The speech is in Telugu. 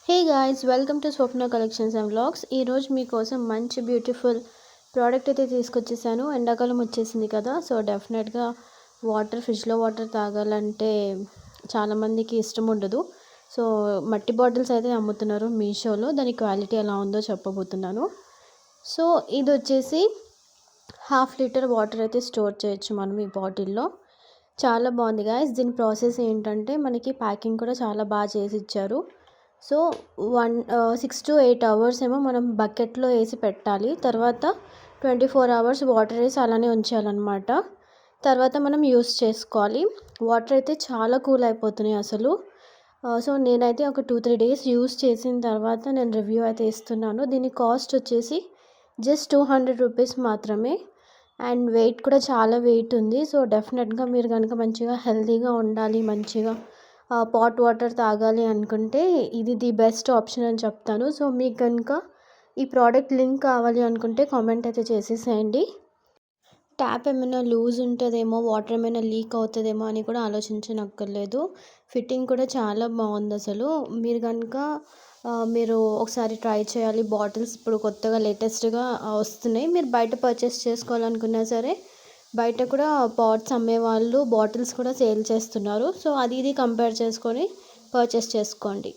Hey guys, welcome to Swapna collections and vlogs. ఈరోజు మీకోసం మంచి బ్యూటిఫుల్ ప్రోడక్ట్ అయితే తీసుకొచ్చేసాను. ఎండాకాలం వచ్చేసింది కదా, సో డెఫినెట్గా ఫ్రిడ్జ్లో వాటర్ తాగాలంటే చాలామందికి ఇష్టం ఉండదు. సో మట్టి బాటిల్స్ అయితే అమ్ముతున్నారు మీషోలో. దాని క్వాలిటీ ఎలా ఉందో చెప్పబోతున్నాను. సో ఇది వచ్చేసి 1/2 లీటర్ వాటర్ అయితే స్టోర్ చేయొచ్చు మనం ఈ బాటిల్లో. చాలా బాగుంది గాయస్. దీని ప్రాసెస్ ఏంటంటే మనకి ప్యాకింగ్ కూడా చాలా బాగా చేసి ఇచ్చారు. సో 6 to 8 అవర్స్ ఏమో మనం బకెట్లో వేసి పెట్టాలి. తర్వాత 24 అవర్స్ వాటర్ వేసి అలానే ఉంచాలన్నమాట. తర్వాత మనం యూస్ చేసుకోవాలి. వాటర్ అయితే చాలా కూల్ అయిపోతున్నాయి అసలు. సో నేనైతే ఒక 2-3 డేస్ యూస్ చేసిన తర్వాత నేను రివ్యూ అయితే ఇస్తున్నాను. దీని కాస్ట్ వచ్చేసి జస్ట్ 200 రూపీస్ మాత్రమే. అండ్ వెయిట్ కూడా చాలా వెయిట్ ఉంది. సో డెఫినెట్గా మీరు కనుక మంచిగా హెల్తీగా ఉండాలి, మంచిగా పాట్ వాటర్ తాగాలి అనుకుంటే ఇది ది బెస్ట్ ఆప్షన్ అని చెప్తాను. సో మీకు కనుక ఈ ప్రోడక్ట్ లింక్ కావాలి అనుకుంటే కామెంట్ అయితే చేసేసేయండి. ట్యాప్ ఏమైనా లూజ్ ఉంటుందేమో, వాటర్ ఏమైనా లీక్ అవుతుందేమో అని కూడా ఆలోచించనక్కర్లేదు. ఫిట్టింగ్ కూడా చాలా బాగుంది అసలు. మీరు కనుక మీరు ఒకసారి ట్రై చేయాలి. బాటిల్స్ ఇప్పుడు కొత్తగా లేటెస్ట్గా వస్తున్నాయి. మీరు బయట పర్చేస్ చేసుకోవాలనుకున్నా సరే బయట కూడా పాట్స్ అమ్మేవాళ్ళు బాటిల్స్ కూడా సేల్ చేస్తున్నారు. సో అది ఇది కంపేర్ చేసుకొని పర్చేస్ చేసుకోండి.